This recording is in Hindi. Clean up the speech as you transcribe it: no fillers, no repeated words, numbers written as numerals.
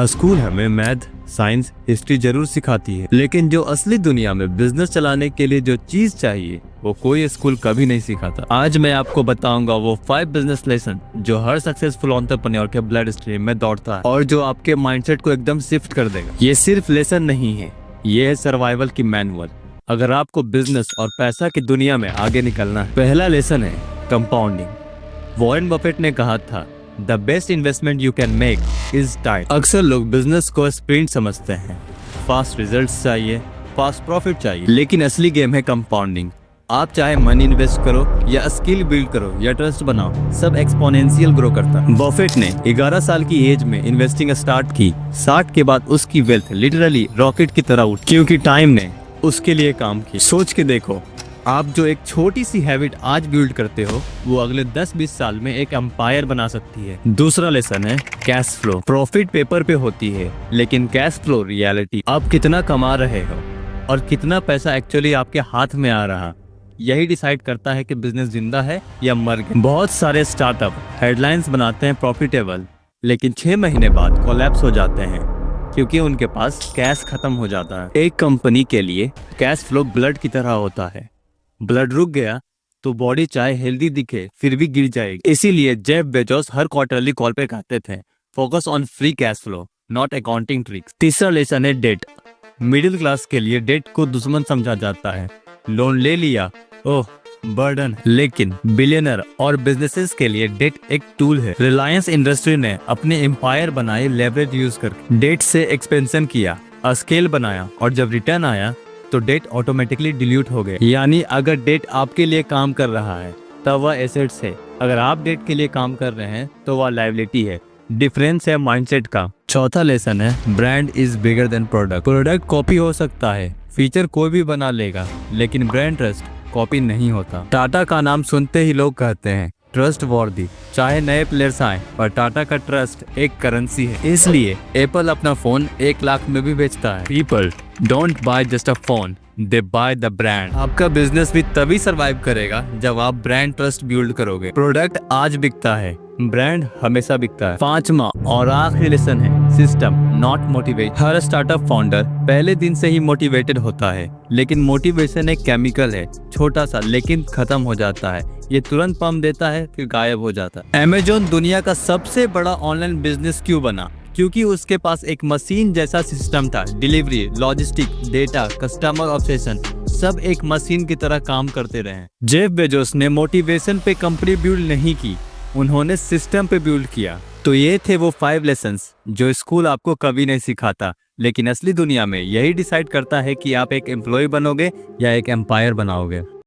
स्कूल हमें मैथ, साइंस, हिस्ट्री जरूर सिखाती है, लेकिन जो असली दुनिया में बिजनेस चलाने के लिए जो चीज चाहिए वो कोई स्कूल कभी नहीं सिखाता। आज मैं आपको बताऊंगा वो 5 बिजनेस लेसन जो हर सक्सेसफुल एंटरप्रेन्योर के ब्लड स्ट्रीम में दौड़ता है और जो आपके माइंडसेट को एकदम शिफ्ट कर देगा। ये सिर्फ लेसन नहीं है, ये है सर्वाइवल की मैनुअल। अगर आपको बिजनेस और पैसा की दुनिया में आगे निकलना है। पहला लेसन है कंपाउंडिंग। वॉरेन बफेट ने कहा था, the best investment you can make is time. अक्सर लोग बिजनेस को स्प्रिंट समझते हैं, फास्ट रिजल्ट्स चाहिए, फास्ट प्रॉफिट चाहिए, लेकिन असली गेम है कंपाउंडिंग। आप चाहे मनी इन्वेस्ट करो या स्किल बिल्ड करो या ट्रस्ट बनाओ, सब एक्सपोनेंशियल ग्रो करता है। बफेट ने 11 साल की एज में इन्वेस्टिंग स्टार्ट की। 60 के बाद उसकी वेल्थ लिटरली रॉकेट की तरह उठी, क्योंकि टाइम ने उसके लिए काम किया। सोच के देखो, आप जो एक छोटी सी हैबिट आज बिल्ड करते हो वो अगले 10-20 साल में एक एम्पायर बना सकती है। दूसरा लेसन है कैश फ्लो। प्रॉफिट पेपर पे होती है, लेकिन कैश फ्लो रियलिटी। आप कितना कमा रहे हो और कितना पैसा एक्चुअली आपके हाथ में आ रहा, यही डिसाइड करता है कि बिजनेस जिंदा है या मर गया। बहुत सारे स्टार्टअप हेडलाइंस बनाते हैं प्रॉफिटेबल, लेकिन 6 महीने बाद कोलैप्स हो जाते हैं क्योंकि उनके पास कैश खत्म हो जाता है। एक कंपनी के लिए कैश फ्लो ब्लड की तरह होता है। ब्लड रुक गया तो बॉडी चाहे हेल्दी दिखे फिर भी गिर जाएगी। इसीलिए जेफ बेजोस हर क्वार्टरली कॉल पे कहते थे, focus on free cash flow, not accounting tricks. तीसरा लेसन है डेट। मिडिल क्लास के लिए डेट को दुश्मन समझा जाता है। लोन ले लिया, ओह बर्डन। लेकिन बिलियनर और बिजनेसेस के लिए डेट एक टूल है। रिलायंस इंडस्ट्री ने अपने एम्पायर बनाए लेवरेज यूज करके। डेट से एक्सपेंशन किया, स्केल बनाया, और जब रिटर्न आया तो डेट ऑटोमेटिकली डिल्यूट हो गए। यानी अगर डेट आपके लिए काम कर रहा है तब वह एसेट्स है, अगर आप डेट के लिए काम कर रहे हैं तो वह लायबिलिटी है। डिफरेंस है माइंडसेट का। चौथा लेसन है brand is bigger than product. Product copy हो सकता है, फीचर कोई भी बना लेगा, लेकिन ब्रांड ट्रस्ट कॉपी नहीं होता। टाटा का नाम सुनते ही लोग कहते हैं ट्रस्ट वर्दी। चाहे नए प्लेयर्स आए, पर टाटा का ट्रस्ट एक करेंसी है। इसलिए एप्पल अपना फोन 1 लाख में भी बेचता है। People don't by just a phone, they by the brand. आपका बिजनेस भी तभी सरवाइव करेगा जब आप ब्रांड ट्रस्ट बिल्ड करोगे। प्रोडक्ट आज बिकता है, ब्रांड हमेशा बिकता है। 5वां और आखिरी लेसन है system not motivate. Her startup founder पहले दिन से ही मोटिवेटेड होता है, लेकिन मोटिवेशन एक केमिकल है, छोटा सा लेकिन खत्म हो जाता है। ये तुरंत पंप देता है फिर गायब हो जाता है। अमेज़न दुनिया का सबसे बड़ा ऑनलाइन बिजनेस क्यों बना? क्योंकि उसके पास एक मशीन जैसा सिस्टम था। Delivery, logistic, data, customer obsession, सब एक मशीन की तरह काम करते रहे। जेफ बेजोस ने मोटिवेशन पे कंपनी बिल्ड नहीं की, उन्होंने सिस्टम पे बिल्ड किया। तो ये थे वो 5 लेसन्स जो स्कूल आपको कभी नहीं सिखाता, लेकिन असली दुनिया में यही डिसाइड करता है कि आप एक एम्प्लॉय बनोगे या एक एम्पायर बनाओगे।